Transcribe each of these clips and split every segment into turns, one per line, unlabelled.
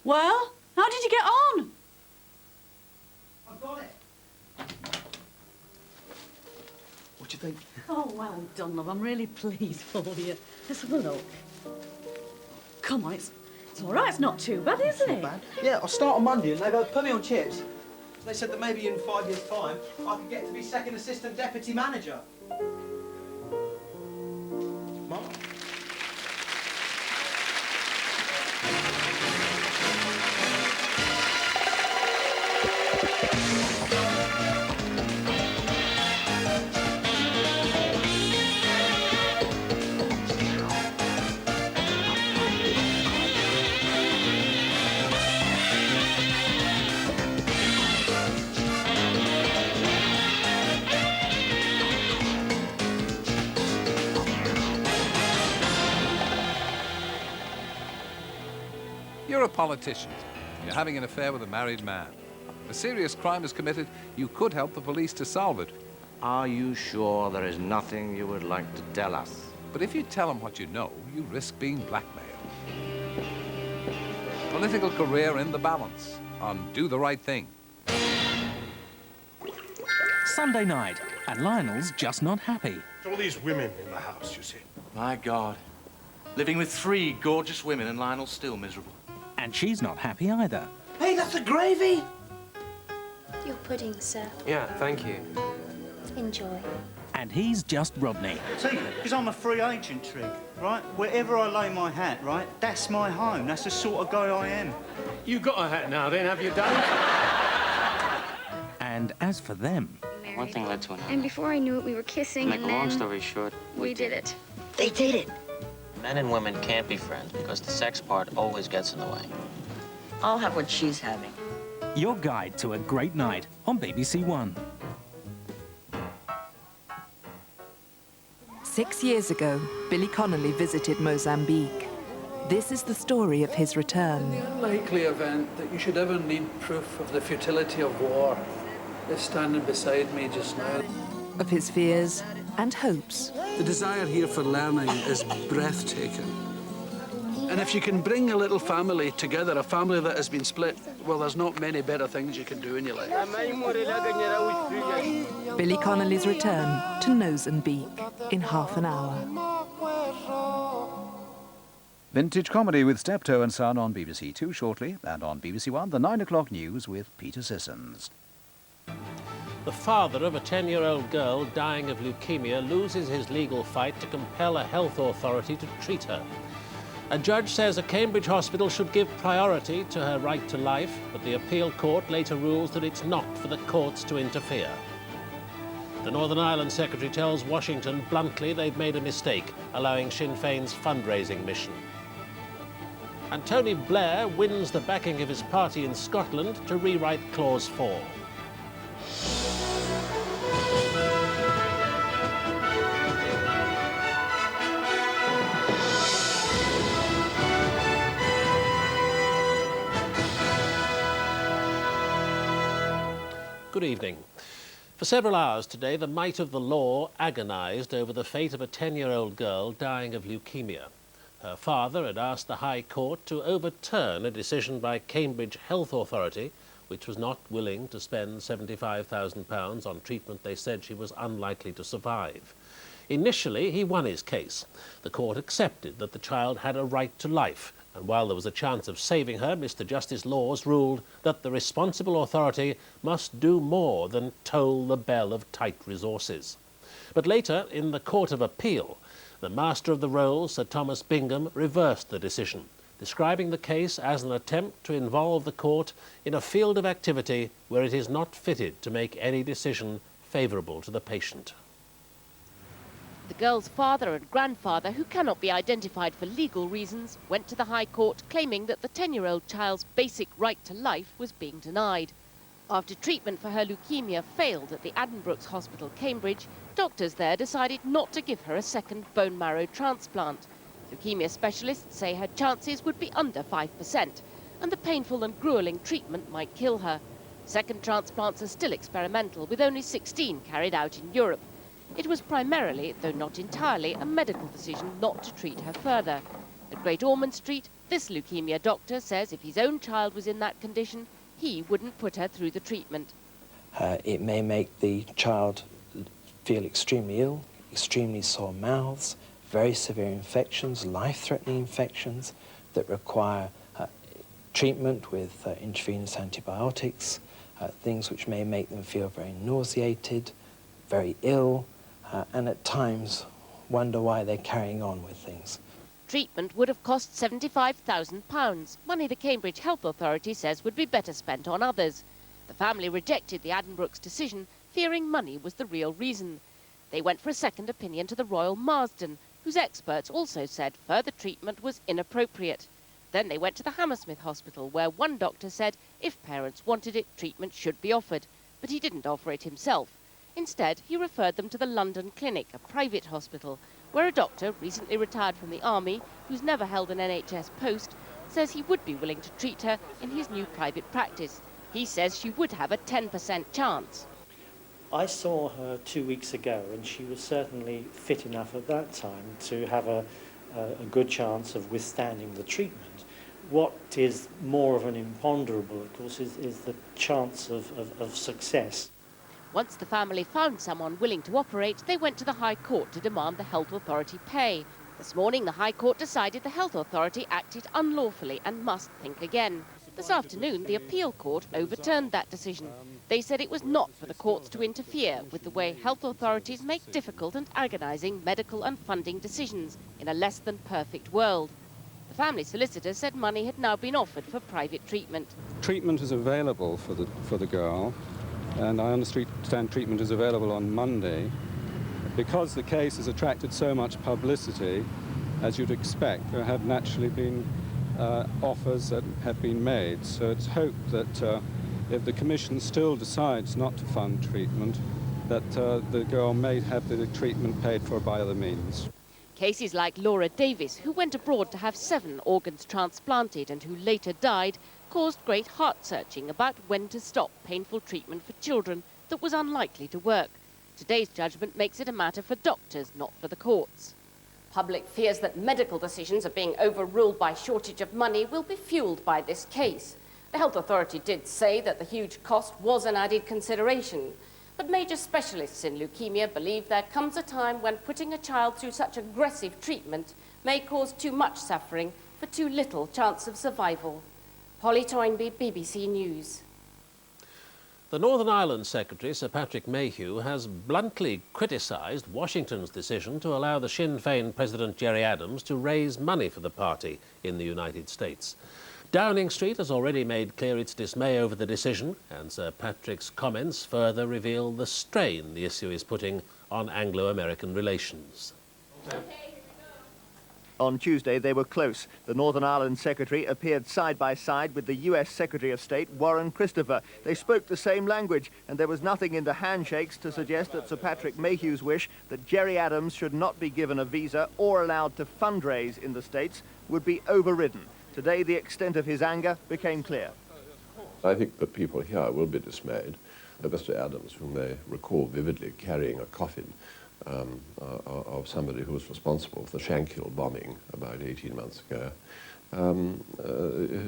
Well, how did you get on?
I've got it. What do you think?
Oh, well done, love. I'm really pleased for you. Let's have a look. Come on, it's all right. It's not too bad, is it?
Not bad. Yeah, I'll start on Monday and they go, put me on chips. They said that maybe in 5 years' time, I could get to be second assistant deputy manager. Mum?
You're a politician. You're having an affair with a married man. A serious crime is committed. You could help the police to solve it.
Are you sure there is nothing you would like to tell us?
But if you tell them what you know, you risk being blackmailed. Political career in the balance on Do the Right Thing.
Sunday night, and Lionel's just not happy.
All these women in the house, you see.
My God. Living with 3 gorgeous women and Lionel's still miserable.
And she's not happy either.
Hey, that's the gravy!
Your pudding, sir.
Yeah, thank you.
Enjoy.
And he's just Rodney.
See, because I'm a free agent, Trig, right? Wherever I lay my hat, right, that's my home. That's the sort of guy I am.
You got a hat now, then, have you done?
And as for them...
One thing led to another.
And before I knew it, we were kissing,
Make a long story short,
we did it.
They did it. Men and women can't be friends because the sex part always gets in the way.
I'll have what she's having.
Your guide to a great night on BBC1.
6 years ago, Billy Connolly visited Mozambique. This is the story of his return.
The unlikely event that you should ever need proof of the futility of war is standing beside me just now.
Of his fears and hopes.
The desire here for learning is breathtaking. And if you can bring a little family together, a family that has been split, well, there's not many better things you can do in your life.
Billy Connolly's return to Mozambique in half an hour.
Vintage comedy with Steptoe and Son on BBC2 shortly, and on BBC1, the 9 o'clock news with Peter Sissons.
The father of a 10-year-old girl dying of leukemia loses his legal fight to compel a health authority to treat her. A judge says a Cambridge hospital should give priority to her right to life, but the appeal court later rules that it's not for the courts to interfere. The Northern Ireland Secretary tells Washington bluntly they've made a mistake, allowing Sinn Féin's fundraising mission. And Tony Blair wins the backing of his party in Scotland to rewrite Clause 4. Good evening. For several hours today, the might of the law agonised over the fate of a 10-year-old girl dying of leukemia. Her father had asked the High Court to overturn a decision by Cambridge Health Authority, which was not willing to spend £75,000 on treatment they said she was unlikely to survive. Initially, he won his case. The court accepted that the child had a right to life, and while there was a chance of saving her, Mr. Justice Laws ruled that the responsible authority must do more than toll the bell of tight resources. But later, in the Court of Appeal, the Master of the Rolls, Sir Thomas Bingham, reversed the decision, describing the case as an attempt to involve the court in a field of activity where it is not fitted to make any decision favourable to the patient.
The girl's father and grandfather, who cannot be identified for legal reasons, went to the High Court claiming that the 10-year-old child's basic right to life was being denied. After treatment for her leukemia failed at the Addenbrooke's Hospital, Cambridge, doctors there decided not to give her a second bone marrow transplant. Leukemia specialists say her chances would be under 5%, and the painful and gruelling treatment might kill her. Second transplants are still experimental, with only 16 carried out in Europe. It was primarily, though not entirely, a medical decision not to treat her further. At Great Ormond Street, this leukemia doctor says if his own child was in that condition, he wouldn't put her through the treatment.
It may make the child feel extremely ill, extremely sore mouths, very severe infections, life-threatening infections that require treatment with intravenous antibiotics, things which may make them feel very nauseated, very ill, and at times wonder why they're carrying on with things.
Treatment would have cost £75,000, money the Cambridge Health Authority says would be better spent on others. The family rejected the Addenbrooke's decision, fearing money was the real reason. They went for a second opinion to the Royal Marsden, whose experts also said further treatment was inappropriate. Then they went to the Hammersmith Hospital, where one doctor said if parents wanted it, treatment should be offered, but he didn't offer it himself. Instead, he referred them to the London Clinic, a private hospital, where a doctor, recently retired from the army, who's never held an NHS post, says he would be willing to treat her in his new private practice. He says she would have a 10% chance.
I saw her 2 weeks ago, and she was certainly fit enough at that time to have a good chance of withstanding the treatment. What is more of an imponderable, of course, is the chance of success.
Once the family found someone willing to operate, they went to the High Court to demand the Health Authority pay. This morning, the High Court decided the Health Authority acted unlawfully and must think again. This afternoon, the Appeal Court overturned that decision. They said it was not for the courts to interfere with the way health authorities make difficult and agonising medical and funding decisions in a less than perfect world. The family solicitor said money had now been offered for private treatment.
Treatment is available for the girl, and I understand treatment is available on Monday. Because the case has attracted so much publicity, as you'd expect, there have naturally been offers that have been made. So it's hoped that if the Commission still decides not to fund treatment, that the girl may have the treatment paid for by other means.
Cases like Laura Davis, who went abroad to have 7 organs transplanted and who later died, caused great heart-searching about when to stop painful treatment for children that was unlikely to work. Today's judgment makes it a matter for doctors, not for the courts. Public fears that medical decisions are being overruled by shortage of money will be fueled by this case. The Health Authority did say that the huge cost was an added consideration, but major specialists in leukemia believe there comes a time when putting a child through such aggressive treatment may cause too much suffering for too little chance of survival. Polly Toynbee, BBC News.
The Northern Ireland Secretary, Sir Patrick Mayhew, has bluntly criticised Washington's decision to allow the Sinn Féin President Gerry Adams to raise money for the party in the United States. Downing Street has already made clear its dismay over the decision, and Sir Patrick's comments further reveal the strain the issue is putting on Anglo-American relations.
On Tuesday, they were close. The Northern Ireland Secretary appeared side by side with the US Secretary of State, Warren Christopher. They spoke the same language, and there was nothing in the handshakes to suggest that Sir Patrick Mayhew's wish that Gerry Adams should not be given a visa or allowed to fundraise in the States would be overridden. Today, the extent of his anger became clear.
I think that people here will be dismayed that Mr. Adams, whom they recall vividly carrying a coffin of somebody who was responsible for the Shankill bombing about 18 months ago,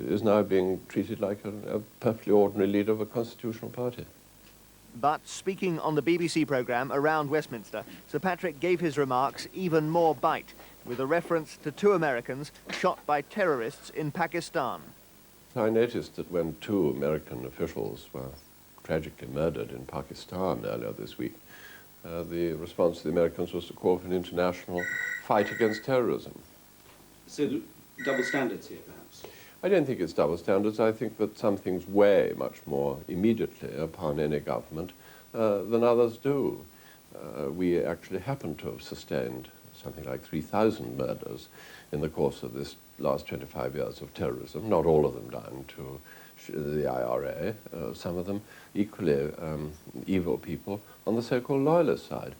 is now being treated like a perfectly ordinary leader of a constitutional party.
But speaking on the BBC programme Around Westminster, Sir Patrick gave his remarks even more bite, with a reference to 2 Americans shot by terrorists in Pakistan.
I noticed that when 2 American officials were tragically murdered in Pakistan earlier this week, the response of the Americans was to call for an international fight against terrorism.
So double standards here, perhaps?
I don't think it's double standards. I think that some things weigh much more immediately upon any government than others do. We actually happen to have sustained something like 3,000 murders in the course of this last 25 years of terrorism, not all of them down to the IRA, some of them equally evil people on the so-called loyalist side.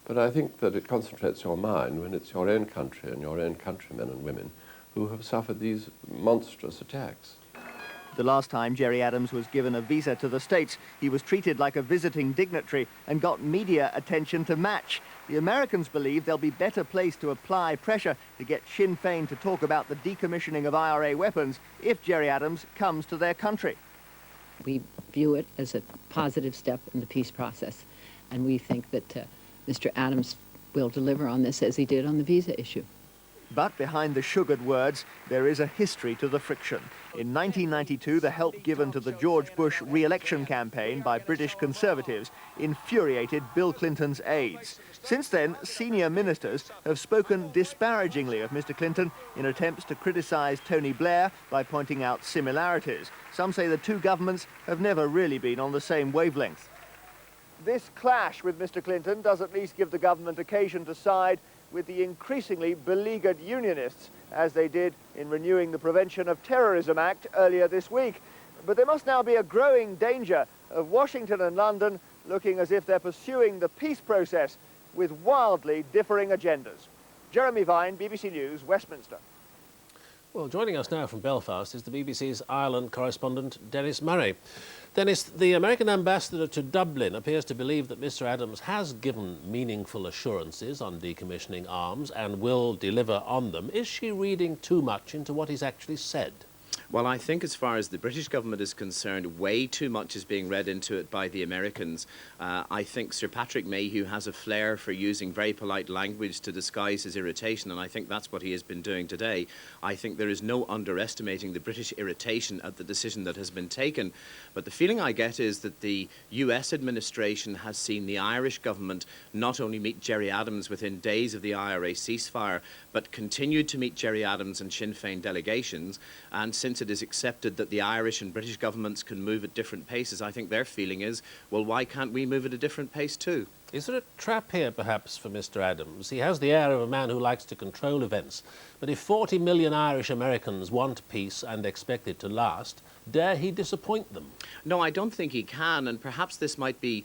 But I think that it concentrates your mind when it's your own country and your own countrymen and women who have suffered these monstrous attacks.
The last time Gerry Adams was given a visa to the States, he was treated like a visiting dignitary and got media attention to match. The Americans believe they'll be better placed to apply pressure to get Sinn Féin to talk about the decommissioning of IRA weapons if Gerry Adams comes to their country.
We view it as a positive step in the peace process, and we think that Mr. Adams will deliver on this as he did on the visa issue.
But behind the sugared words, there is a history to the friction. In 1992, the help given to the George Bush re-election campaign by British Conservatives infuriated Bill Clinton's aides. Since then, senior ministers have spoken disparagingly of Mr. Clinton in attempts to criticize Tony Blair by pointing out similarities. Some say the two governments have never really been on the same wavelength. This clash with Mr. Clinton does at least give the government occasion to side with the increasingly beleaguered unionists, as they did in renewing the Prevention of Terrorism Act earlier this week. But there must now be a growing danger of Washington and London looking as if they're pursuing the peace process with wildly differing agendas. Jeremy Vine, BBC News, Westminster.
Well, joining us now from Belfast is the BBC's Ireland correspondent, Dennis Murray. Dennis, the American ambassador to Dublin appears to believe that Mr. Adams has given meaningful assurances on decommissioning arms and will deliver on them. Is she reading too much into what he's actually said?
Well, I think as far as the British government is concerned, way too much is being read into it by the Americans. I think Sir Patrick Mayhew has a flair for using very polite language to disguise his irritation, and I think that's what he has been doing today. I think there is no underestimating the British irritation at the decision that has been taken. But the feeling I get is that the US administration has seen the Irish government not only meet Gerry Adams within days of the IRA ceasefire, but continued to meet Gerry Adams and Sinn Féin delegations, and since it is accepted that the Irish and British governments can move at different paces, I think their feeling is, well, why can't we move at a different pace too?
Is there a trap here, perhaps, for Mr. Adams? He has the air of a man who likes to control events. But if 40 million Irish Americans want peace and expect it to last, dare he disappoint them?
No, I don't think he can, and perhaps this might be,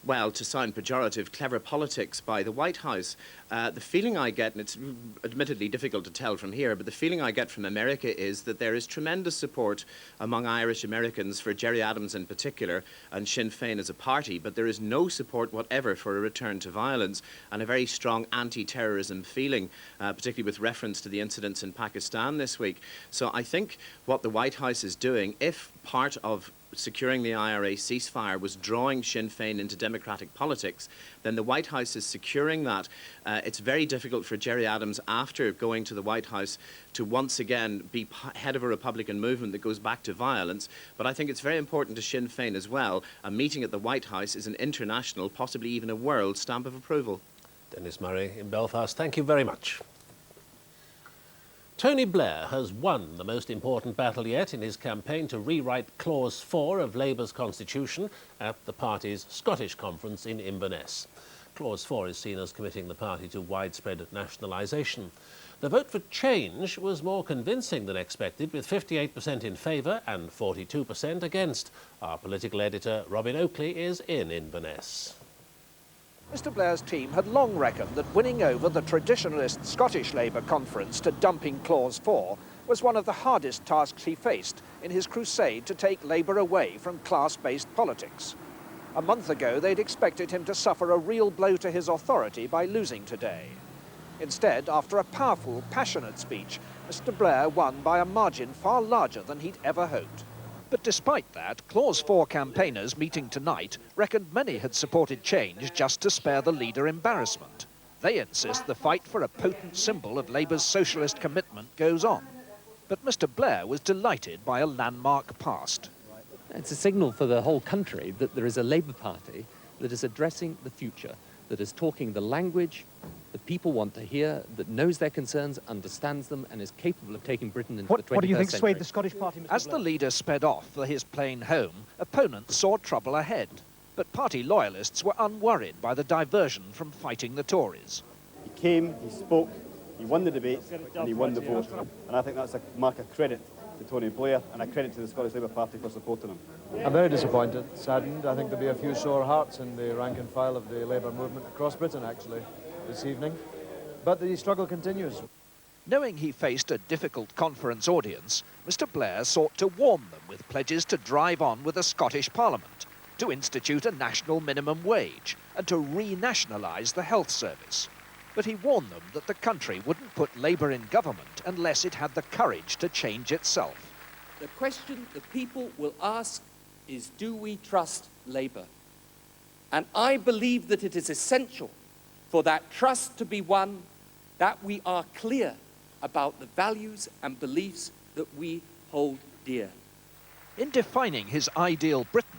well, to sound pejorative, clever politics by the White House. The feeling I get, and it's admittedly difficult to tell from here, but the feeling I get from America is that there is tremendous support among Irish Americans for Gerry Adams in particular and Sinn Féin as a party, but there is no support whatever for a return to violence and a very strong anti-terrorism feeling, particularly with reference to the incidents in Pakistan this week. So I think what the White House is doing, if part of securing the IRA ceasefire was drawing Sinn Féin into democratic politics, then the White House is securing that. It's very difficult for Gerry Adams, after going to the White House, to once again be head of a Republican movement that goes back to violence. But I think it's very important to Sinn Féin as well. A meeting at the White House is an international, possibly even a world, stamp of approval.
Dennis Murray in Belfast, thank you very much. Tony Blair has won the most important battle yet in his campaign to rewrite Clause 4 of Labour's constitution at the party's Scottish conference in Inverness. Clause 4 is seen as committing the party to widespread nationalisation. The vote for change was more convincing than expected, with 58% in favour and 42% against. Our political editor, Robin Oakley, is in Inverness.
Mr Blair's team had long reckoned that winning over the traditionalist Scottish Labour conference to dumping Clause 4 was one of the hardest tasks he faced in his crusade to take Labour away from class-based politics. A month ago, they'd expected him to suffer a real blow to his authority by losing today. Instead, after a powerful, passionate speech, Mr Blair won by a margin far larger than he'd ever hoped. But despite that, Clause 4 campaigners meeting tonight reckoned many had supported change just to spare the leader embarrassment. They insist the fight for a potent symbol of Labour's socialist commitment goes on. But Mr Blair was delighted by a landmark past.
It's a signal for the whole country that there is a Labour Party that is addressing the future, that is talking the language that people want to hear, that knows their concerns, understands them, and is capable of taking Britain into the 21st century.
What do you think swayed the Scottish Party, Mr. Blair? As the leader sped off for his plane home, opponents saw trouble ahead. But party loyalists were unworried by the diversion from fighting the Tories.
He came, he spoke, he won the debate, and he won the vote. And I think that's a mark of credit to Tony Blair and a credit to the Scottish Labour Party for supporting him.
I'm very disappointed, saddened. I think there'll be a few sore hearts in the rank and file of the Labour movement across Britain, actually, this evening. But the struggle continues.
Knowing he faced a difficult conference audience, Mr Blair sought to warm them with pledges to drive on with a Scottish Parliament, to institute a national minimum wage, and to renationalise the health service. But he warned them that the country wouldn't put Labour in government unless it had the courage to change itself.
The question the people will ask is, do we trust Labour? And I believe that it is essential for that trust to be won that we are clear about the values and beliefs that we hold dear.
In defining his ideal Britain,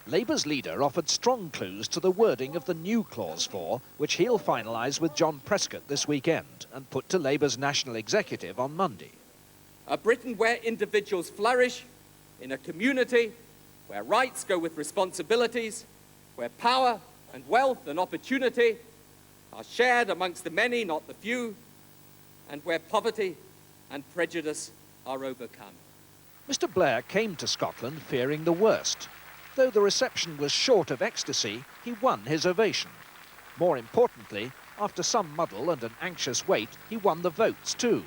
Labour's leader offered strong clues to the wording of the new Clause 4, which he'll finalise with John Prescott this weekend and put to Labour's national executive on Monday.
A Britain where individuals flourish, in a community where rights go with responsibilities, where power and wealth and opportunity are shared amongst the many, not the few, and where poverty and prejudice are overcome.
Mr Blair came to Scotland fearing the worst. Though the reception was short of ecstasy, he won his ovation. More importantly, after some muddle and an anxious wait, he won the votes too.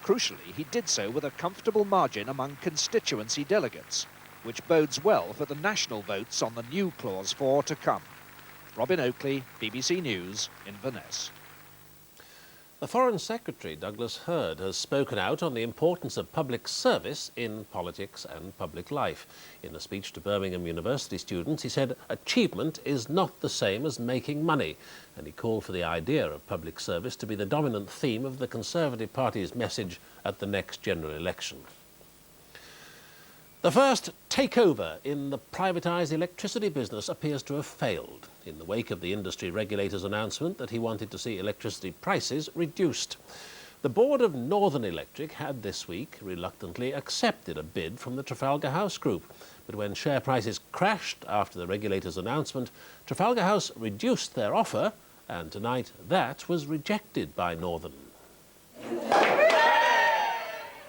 Crucially, he did so with a comfortable margin among constituency delegates, which bodes well for the national votes on the new Clause 4 to come. Robin Oakley, BBC News, Inverness.
The Foreign Secretary, Douglas Hurd, has spoken out on the importance of public service in politics and public life. In a speech to Birmingham University students, he said achievement is not the same as making money, and he called for the idea of public service to be the dominant theme of the Conservative Party's message at the next general election. The first takeover in the privatised electricity business appears to have failed in the wake of the industry regulator's announcement that he wanted to see electricity prices reduced. The board of Northern Electric had this week reluctantly accepted a bid from the Trafalgar House Group, but when share prices crashed after the regulator's announcement, Trafalgar House reduced their offer, and tonight that was rejected by Northern.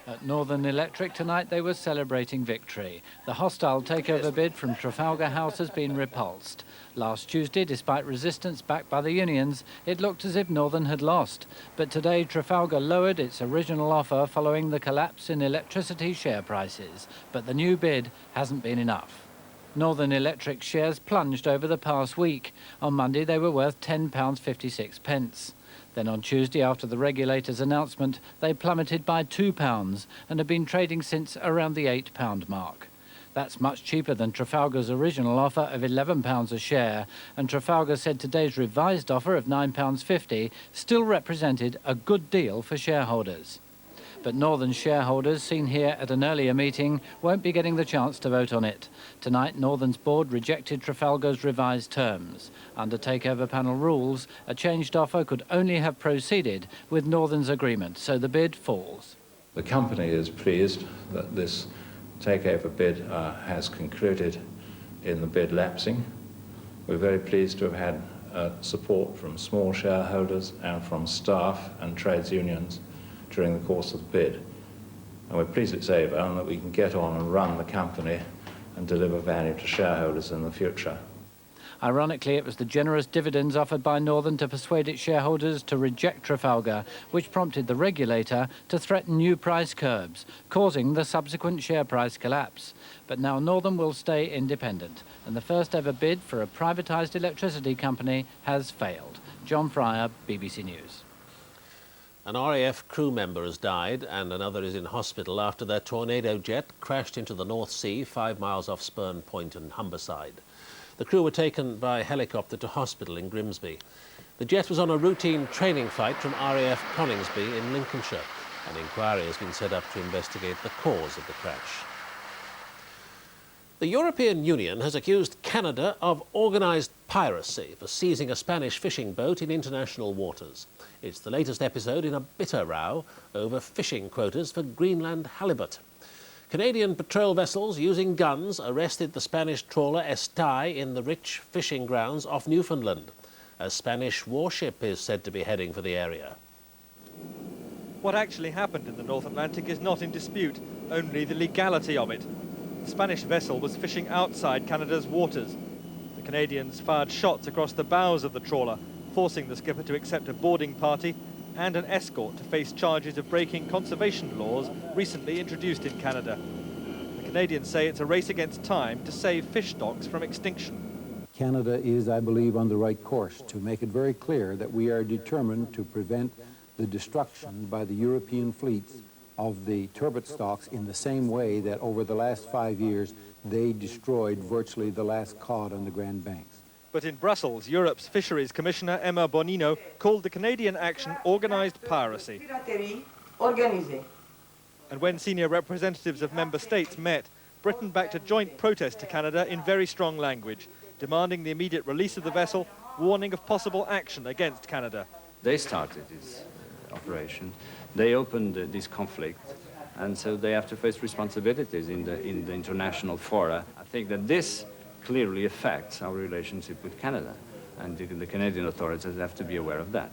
At Northern Electric tonight they were celebrating victory. The hostile takeover bid from Trafalgar House has been repulsed. Last Tuesday, despite resistance backed by the unions, it looked as if Northern had lost. But today Trafalgar lowered its original offer following the collapse in electricity share prices. But the new bid hasn't been enough. Northern Electric shares plunged over the past week. On Monday they were worth £10.56. Then on Tuesday, after the regulator's announcement, they plummeted by £2 and have been trading since around the £8 mark. That's much cheaper than Trafalgar's original offer of £11 a share, and Trafalgar said today's revised offer of £9.50 still represented a good deal for shareholders. But Northern shareholders, seen here at an earlier meeting, won't be getting the chance to vote on it. Tonight, Northern's board rejected Trafalgar's revised terms. Under takeover panel rules, a changed offer could only have proceeded with Northern's agreement, so the bid falls.
The company is pleased that this takeover bid has concluded in the bid lapsing. We're very pleased to have had support from small shareholders and from staff and trades unions during the course of the bid. And we're pleased it's over and that we can get on and run the company and deliver value to shareholders in the future.
Ironically, it was the generous dividends offered by Northern to persuade its shareholders to reject Trafalgar, which prompted the regulator to threaten new price curbs, causing the subsequent share price collapse. But now Northern will stay independent, and the first ever bid for a privatised electricity company has failed. John Fryer, BBC News.
An RAF crew member has died and another is in hospital after their Tornado jet crashed into the North Sea 5 miles off Spurn Point and Humberside. The crew were taken by helicopter to hospital in Grimsby. The jet was on a routine training flight from RAF Coningsby in Lincolnshire. An inquiry has been set up to investigate the cause of the crash. The European Union has accused Canada of organised piracy for seizing a Spanish fishing boat in international waters. It's the latest episode in a bitter row over fishing quotas for Greenland halibut. Canadian patrol vessels using guns arrested the Spanish trawler Estay in the rich fishing grounds off Newfoundland. A Spanish warship is said to be heading for the area.
What actually happened in the North Atlantic is not in dispute, only the legality of it. The Spanish vessel was fishing outside Canada's waters. The Canadians fired shots across the bows of the trawler, forcing the skipper to accept a boarding party and an escort to face charges of breaking conservation laws recently introduced in Canada. The Canadians say it's a race against time to save fish stocks from extinction.
Canada is, I believe, on the right course to make it very clear that we are determined to prevent the destruction by the European fleets of the turbot stocks in the same way that over the last 5 years they destroyed virtually the last cod on the Grand Banks.
But in Brussels, Europe's Fisheries Commissioner Emma Bonino called the Canadian action organised piracy. And when senior representatives of member states met, Britain backed a joint protest to Canada in very strong language, demanding the immediate release of the vessel, warning of possible action against Canada.
They started this operation. They opened this conflict, and so they have to face responsibilities in the international fora. I think that this clearly affects our relationship with Canada, and the Canadian authorities have to be aware of that.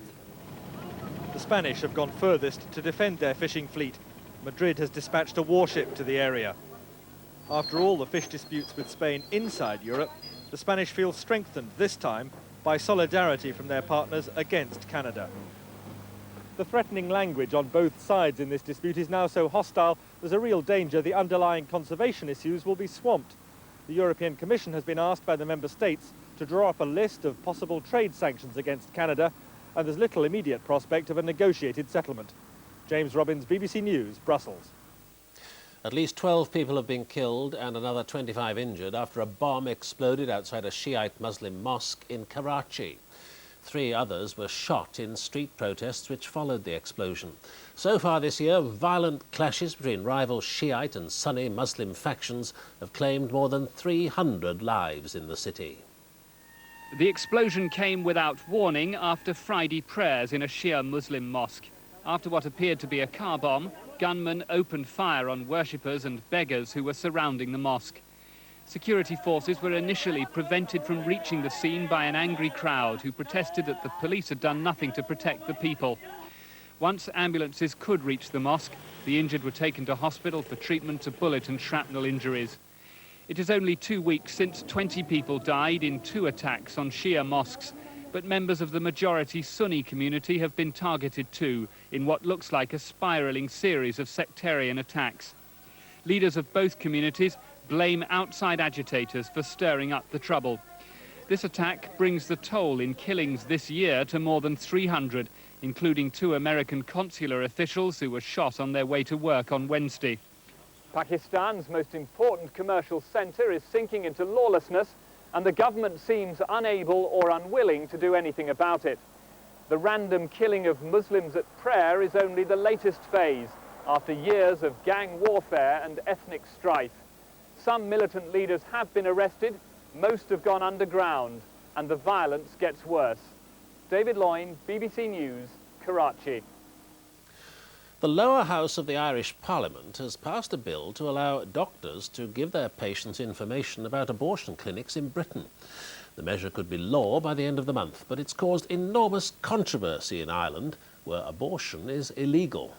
The Spanish have gone furthest to defend their fishing fleet. Madrid has dispatched a warship to the area. After all the fish disputes with Spain inside Europe, the Spanish feel strengthened this time by solidarity from their partners against Canada. The threatening language on both sides in this dispute is now so hostile, there's a real danger the underlying conservation issues will be swamped. The European Commission has been asked by the member states to draw up a list of possible trade sanctions against Canada, and there's little immediate prospect of a negotiated settlement. James Robbins, BBC News, Brussels.
At least 12 people have been killed and another 25 injured after a bomb exploded outside a Shiite Muslim mosque in Karachi. 3 others were shot in street protests which followed the explosion. So far this year, violent clashes between rival Shiite and Sunni Muslim factions have claimed more than 300 lives in the city.
The explosion came without warning after Friday prayers in a Shia Muslim mosque. After what appeared to be a car bomb, gunmen opened fire on worshippers and beggars who were surrounding the mosque. Security forces were initially prevented from reaching the scene by an angry crowd who protested that the police had done nothing to protect the people. Once ambulances could reach the mosque, the injured were taken to hospital for treatment of bullet and shrapnel injuries. It is only 2 weeks since 20 people died in 2 attacks on Shia mosques, but members of the majority Sunni community have been targeted too, in what looks like a spiralling series of sectarian attacks. Leaders of both communities blame outside agitators for stirring up the trouble. This attack brings the toll in killings this year to more than 300, including 2 American consular officials who were shot on their way to work on Wednesday. Pakistan's most important commercial centre is sinking into lawlessness, and the government seems unable or unwilling to do anything about it. The random killing of Muslims at prayer is only the latest phase, after years of gang warfare and ethnic strife. Some militant leaders have been arrested, most have gone underground, and the violence gets worse. David Loyne, BBC News, Karachi.
The lower house of the Irish Parliament has passed a bill to allow doctors to give their patients information about abortion clinics in Britain. The measure could be law by the end of the month, but it's caused enormous controversy in Ireland, where abortion is illegal.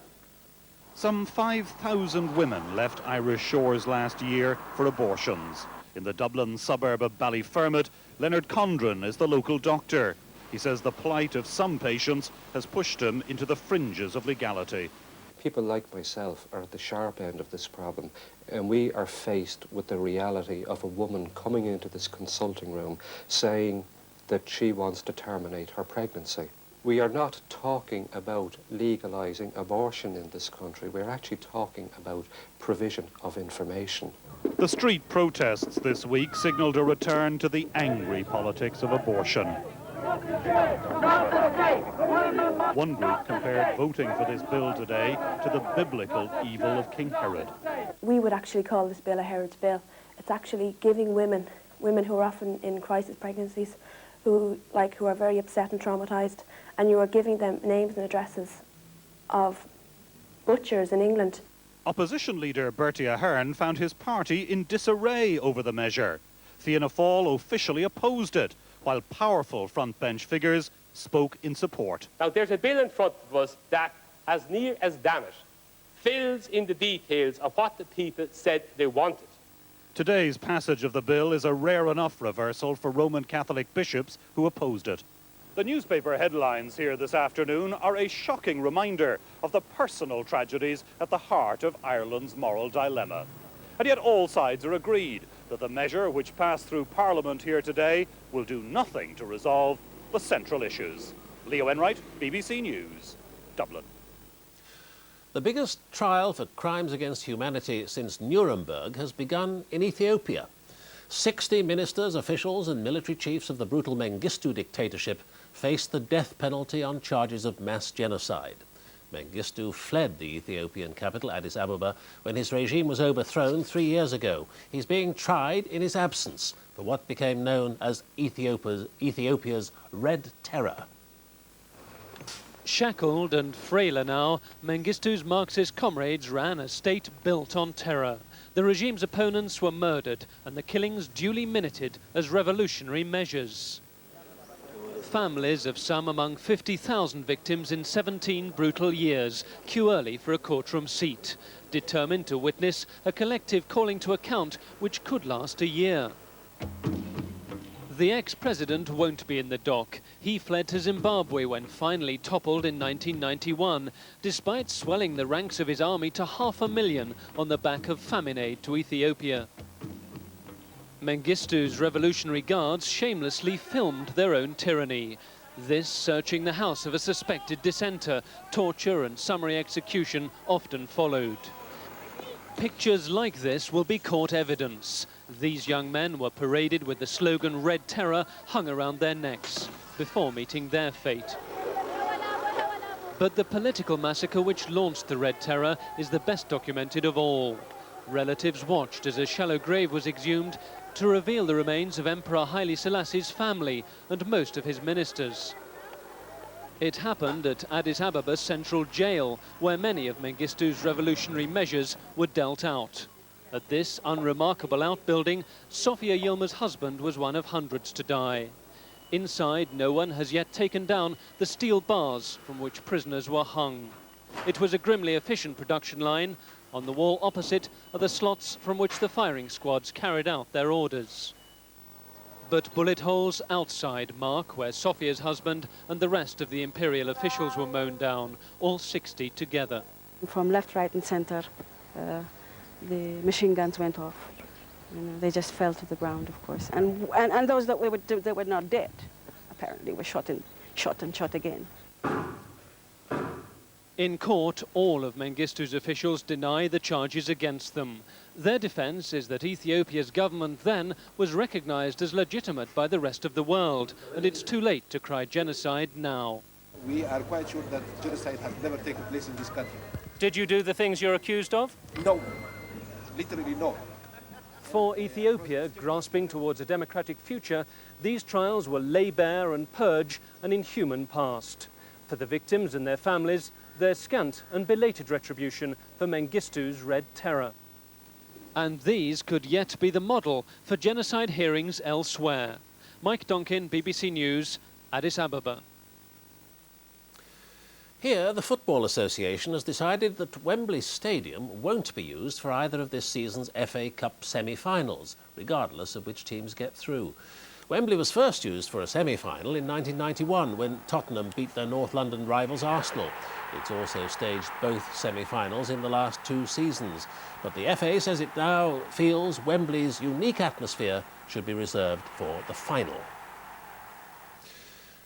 Some 5,000 women left Irish shores last year for abortions. In the Dublin suburb of Ballyfermot, Leonard Condren is the local doctor. He says the plight of some patients has pushed him into the fringes of legality.
People like myself are at the sharp end of this problem, and we are faced with the reality of a woman coming into this consulting room saying that she wants to terminate her pregnancy. We are not talking about legalising abortion in this country. We're actually talking about provision of information.
The street protests this week signalled a return to the angry politics of abortion. One group compared voting for this bill today to the biblical evil of King Herod.
We would actually call this bill a Herod's bill. It's actually giving women who are often in crisis pregnancies, who are very upset and traumatised, and you are giving them names and addresses of butchers in England.
Opposition leader Bertie Ahern found his party in disarray over the measure. Fianna Fáil officially opposed it, while powerful frontbench figures spoke in support.
Now, there's a bill in front of us that, as near as damn it, fills in the details of what the people said they wanted.
Today's passage of the bill is a rare enough reversal for Roman Catholic bishops who opposed it. The newspaper headlines here this afternoon are a shocking reminder of the personal tragedies at the heart of Ireland's moral dilemma. And yet all sides are agreed. that the measure, which passed through Parliament here today, will do nothing to resolve the central issues. Leo Enright, BBC News, Dublin.
The biggest trial for crimes against humanity since Nuremberg has begun in Ethiopia. 60 ministers, officials and military chiefs of the brutal Mengistu dictatorship faced the death penalty on charges of mass genocide. Mengistu fled the Ethiopian capital, Addis Ababa, when his regime was overthrown 3 years ago. He's being tried in his absence for what became known as Ethiopia's Red Terror.
Shackled and frailer now, Mengistu's Marxist comrades ran a state built on terror. The regime's opponents were murdered and the killings duly minuted as revolutionary measures. Families of some among 50,000 victims in 17 brutal years queue early for a courtroom seat, determined to witness a collective calling to account which could last a year. The ex-president won't be in the dock. He fled to Zimbabwe when finally toppled in 1991, despite swelling the ranks of his army to 500,000 on the back of famine aid to Ethiopia. Mengistu's revolutionary guards shamelessly filmed their own tyranny. This searching the house of a suspected dissenter. Torture and summary execution often followed. Pictures like this will be court evidence. These young men were paraded with the slogan Red Terror hung around their necks before meeting their fate. But the political massacre which launched the Red Terror is the best documented of all. Relatives watched as a shallow grave was exhumed to reveal the remains of Emperor Haile Selassie's family and most of his ministers. It happened at Addis Ababa's central jail, where many of Mengistu's revolutionary measures were dealt out. At this unremarkable outbuilding, Sofia Yilmaz's husband was one of hundreds to die. Inside, no one has yet taken down the steel bars from which prisoners were hung. It was a grimly efficient production line. On the wall opposite are the slots from which the firing squads carried out their orders. But bullet holes outside mark where Sofia's husband and the rest of the imperial officials were mown down, all 60 together.
From left, right and center, the machine guns went off. You know, they just fell to the ground, of course. And those that were not dead, apparently, were shot and shot again.
In court, all of Mengistu's officials deny the charges against them. Their defense is that Ethiopia's government then was recognized as legitimate by the rest of the world, and it's too late to cry genocide now.
We are quite sure that genocide has never taken place in this country.
Did you do the things you're accused of?
No, literally no.
For Ethiopia, grasping towards a democratic future, these trials will lay bare and purge an inhuman past. For the victims and their families, their scant and belated retribution for Mengistu's Red Terror. And these could yet be the model for genocide hearings elsewhere. Mike Donkin, BBC News, Addis Ababa.
Here, the Football Association has decided that Wembley Stadium won't be used for either of this season's FA Cup semi-finals, regardless of which teams get through. Wembley was first used for a semi-final in 1991 when Tottenham beat their North London rivals Arsenal. It's also staged both semi-finals in the last 2 seasons. But the FA says it now feels Wembley's unique atmosphere should be reserved for the final.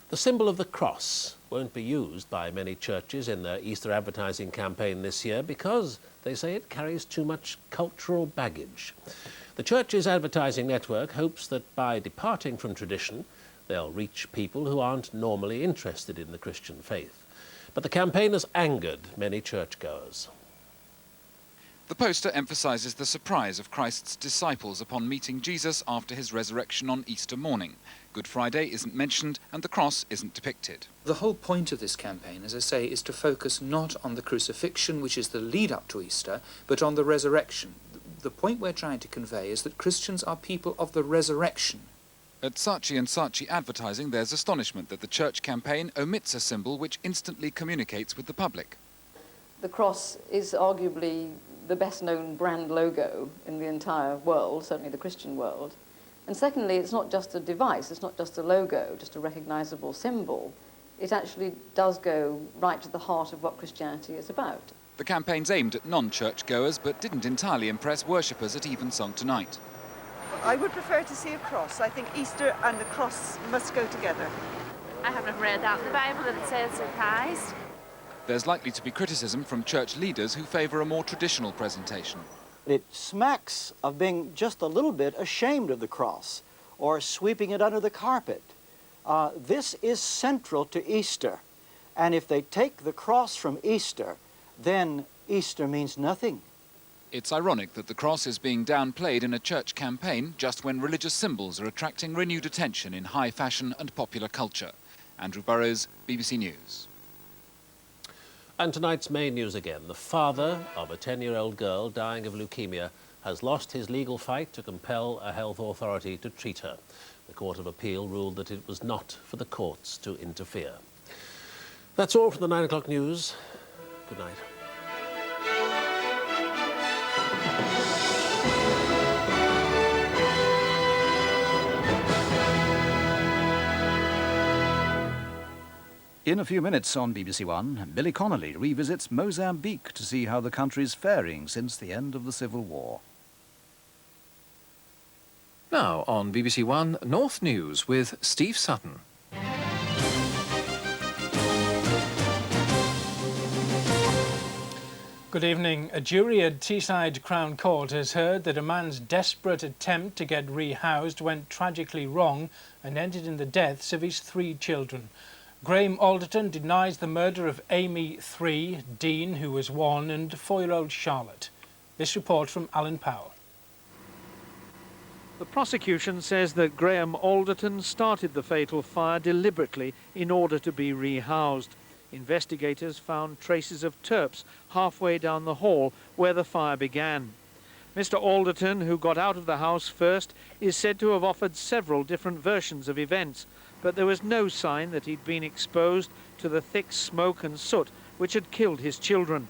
The symbol of the cross won't be used by many churches in their Easter advertising campaign this year because they say it carries too much cultural baggage. The church's advertising network hopes that by departing from tradition, they'll reach people who aren't normally interested in the Christian faith. But the campaign has angered many churchgoers.
The poster emphasises the surprise of Christ's disciples upon meeting Jesus after his resurrection on Easter morning. Good Friday isn't mentioned and the cross isn't depicted.
The whole point of this campaign, as I say, is to focus not on the crucifixion, which is the lead-up to Easter, but on the resurrection. The point we're trying to convey is that Christians are people of the resurrection.
At Saatchi & Saatchi Advertising, there's astonishment that the church campaign omits a symbol which instantly communicates with the public.
The cross is arguably the best-known brand logo in the entire world, certainly the Christian world. And secondly, it's not just a device, it's not just a logo, just a recognizable symbol. It actually does go right to the heart of what Christianity is about.
The campaign's aimed at non-church goers, but didn't entirely impress worshippers at Evensong tonight.
I would prefer to see a cross. I think Easter and the cross must go together.
I haven't read that in the Bible that it says surprised.
There's likely to be criticism from church leaders who favour a more traditional presentation.
It smacks of being just a little bit ashamed of the cross or sweeping it under the carpet. This is central to Easter. And if they take the cross from Easter, then Easter means nothing.
It's ironic that the cross is being downplayed in a church campaign just when religious symbols are attracting renewed attention in high fashion and popular culture. Andrew Burrows, BBC News.
And tonight's main news again. The father of a 10-year-old girl dying of leukemia has lost his legal fight to compel a health authority to treat her. The Court of Appeal ruled that it was not for the courts to interfere. That's all from the 9 o'clock news. Good night.
In a few minutes on BBC1, Billy Connolly revisits Mozambique to see how the country's faring since the end of the Civil War.
Now on BBC1 North News with Steve Sutton.
Good evening. A jury at Teesside Crown Court has heard that a man's desperate attempt to get rehoused went tragically wrong and ended in the deaths of his 3 children. Graham Alderton denies the murder of Amy 3, Dean, who was 1, and 4-year-old Charlotte. This report from Alan Powell.
The prosecution says that Graham Alderton started the fatal fire deliberately in order to be rehoused. Investigators found traces of terps halfway down the hall where the fire began. Mr. Alderton, who got out of the house first, is said to have offered several different versions of events, but there was no sign that he'd been exposed to the thick smoke and soot which had killed his children.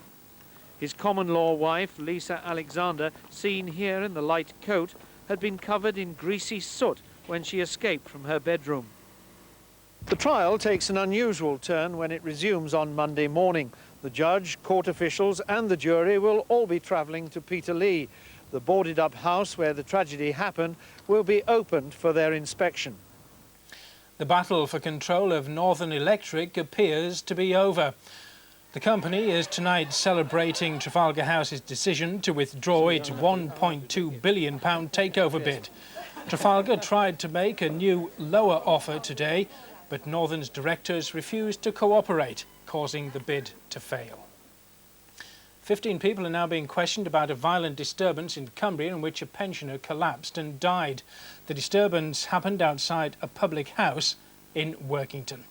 His common-law wife, Lisa Alexander, seen here in the light coat, had been covered in greasy soot when she escaped from her bedroom. The trial takes an unusual turn when it resumes on Monday morning. The judge, court officials and the jury will all be travelling to Peterlee. The boarded-up house where the tragedy happened will be opened for their inspection.
The battle for control of Northern Electric appears to be over. The company is tonight celebrating Trafalgar House's decision to withdraw its £1.2 billion takeover bid. Trafalgar tried to make a new, lower offer today, but Northern's directors refused to cooperate, causing the bid to fail. 15 people are now being questioned about a violent disturbance in Cumbria in which a pensioner collapsed and died. The disturbance happened outside a public house in Workington.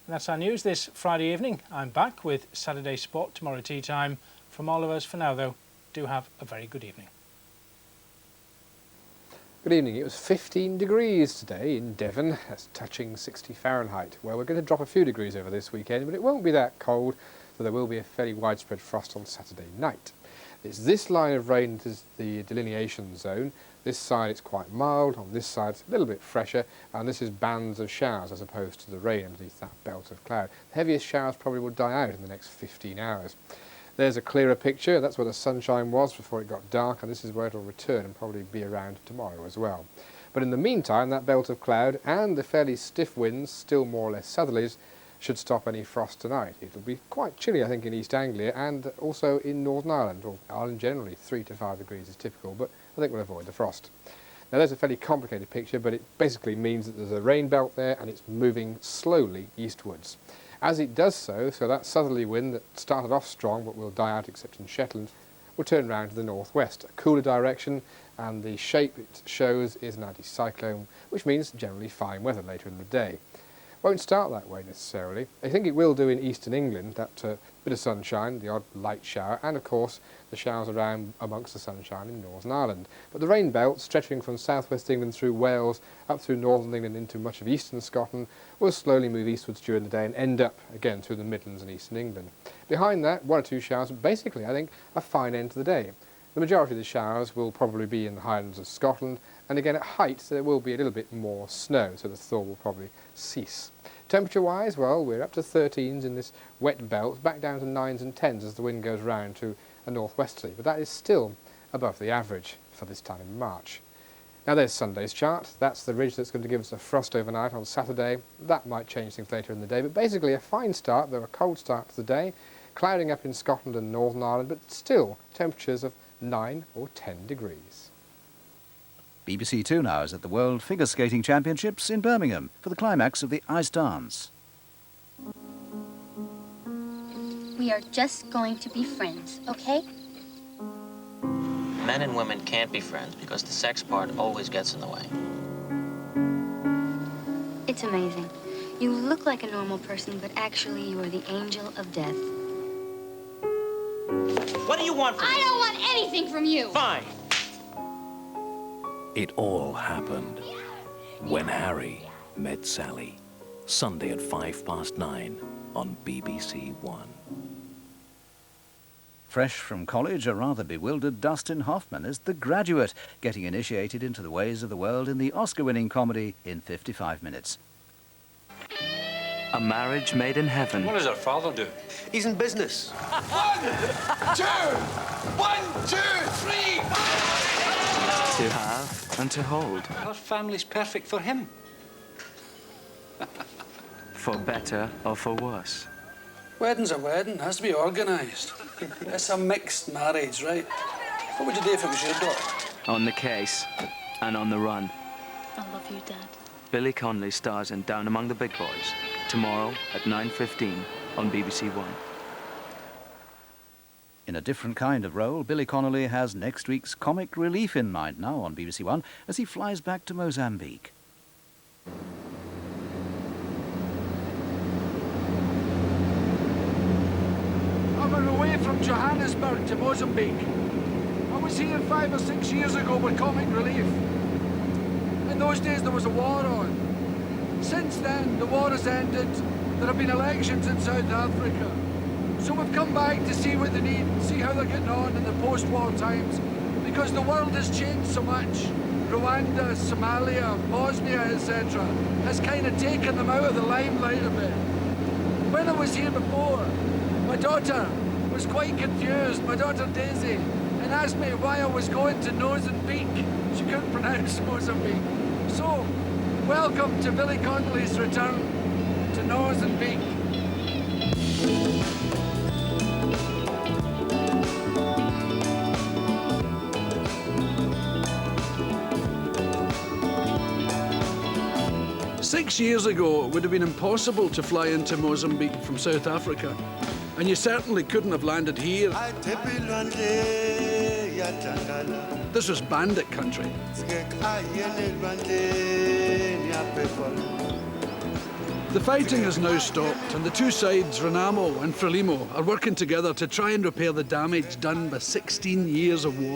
And that's our news this Friday evening. I'm back with Saturday Sport tomorrow tea time. From all of us for now, though, do have a very good evening.
Good evening. It was 15 degrees today in Devon. That's touching 60 Fahrenheit. Well, we're going to drop a few degrees over this weekend, but it won't be that cold, so there will be a fairly widespread frost on Saturday night. It's this line of rain that is the delineation zone. This side it's quite mild, on this side it's a little bit fresher, and this is bands of showers as opposed to the rain underneath that belt of cloud. The heaviest showers probably will die out in the next 15 hours. There's a clearer picture. That's where the sunshine was before it got dark, and this is where it will return and probably be around tomorrow as well. But in the meantime, that belt of cloud and the fairly stiff winds, still more or less southerlies, should stop any frost tonight. It'll be quite chilly, I think, in East Anglia and also in Northern Ireland, or Ireland generally. 3 to 5 degrees is typical, but I think we'll avoid the frost. Now, there's a fairly complicated picture, but it basically means that there's a rain belt there and it's moving slowly eastwards. As it does so, that southerly wind that started off strong but will die out except in Shetland, will turn round to the northwest, a cooler direction, and the shape it shows is an anticyclone, which means generally fine weather later in the day. Won't start that way necessarily. I think it will do in eastern England, that bit of sunshine, the odd light shower, and of course the showers around amongst the sunshine in Northern Ireland. But the rain belt, stretching from southwest England through Wales, up through Northern England into much of eastern Scotland, will slowly move eastwards during the day and end up again through the Midlands and eastern England. Behind that, 1 or 2 showers, but basically I think a fine end to the day. The majority of the showers will probably be in the Highlands of Scotland, and again at height there will be a little bit more snow, so the thaw will probably cease. Temperature-wise, well, we're up to 13s in this wet belt, back down to 9s and 10s as the wind goes round to a northwesterly, but that is still above the average for this time in March. Now there's Sunday's chart. That's the ridge that's going to give us a frost overnight on Saturday. That might change things later in the day, but basically a fine start, though a cold start to the day. Clouding up in Scotland and Northern Ireland, but still temperatures of 9 or 10 degrees.
BBC 2 now is at the World Figure Skating Championships in Birmingham for the climax of the ice dance.
We are just going to be friends, okay?
Men and women can't be friends because the sex part always gets in the way.
It's amazing. You look like a normal person, but actually you are the angel of death.
What do you want from me?
I don't want anything from you!
Fine.
It all happened when Harry met Sally. Sunday at 9:05 on BBC1.
Fresh from college, a rather bewildered Dustin Hoffman is the graduate, getting initiated into the ways of the world in the Oscar-winning comedy in 55 minutes.
A marriage made in heaven.
What does her father do?
He's in business.
1, 2, 1, 2, 3.
To have and to hold.
Our family's perfect for him.
For better or for worse.
Wedding's a wedding, has to be organised. It's a mixed marriage, right? What would you do if it was your daughter?
On the case and on the run.
I love you, Dad.
Billy Connolly stars in Down Among the Big Boys, tomorrow at 9:15 on BBC1.
In a different kind of role, Billy Connolly has next week's comic relief in mind now on BBC1 as he flies back to Mozambique.
I'm on my way from Johannesburg to Mozambique. I was here 5 or 6 years ago with comic relief. In those days there was a war on. Since then, the war has ended. There have been elections in South Africa. So we've come back to see what they need, see how they're getting on in the post-war times, because the world has changed so much. Rwanda, Somalia, Bosnia, etc. has kind of taken them out of the limelight a bit. When I was here before, my daughter was quite confused, my daughter Daisy, and asked me why I was going to Mozambique. She couldn't pronounce Mozambique. So, welcome to Billy Connolly's return to Mozambique. 6 years ago, it would have been impossible to fly into Mozambique from South Africa. And you certainly couldn't have landed here. This was bandit country. The fighting has now stopped, and the two sides, Renamo and Frelimo, are working together to try and repair the damage done by 16 years of war.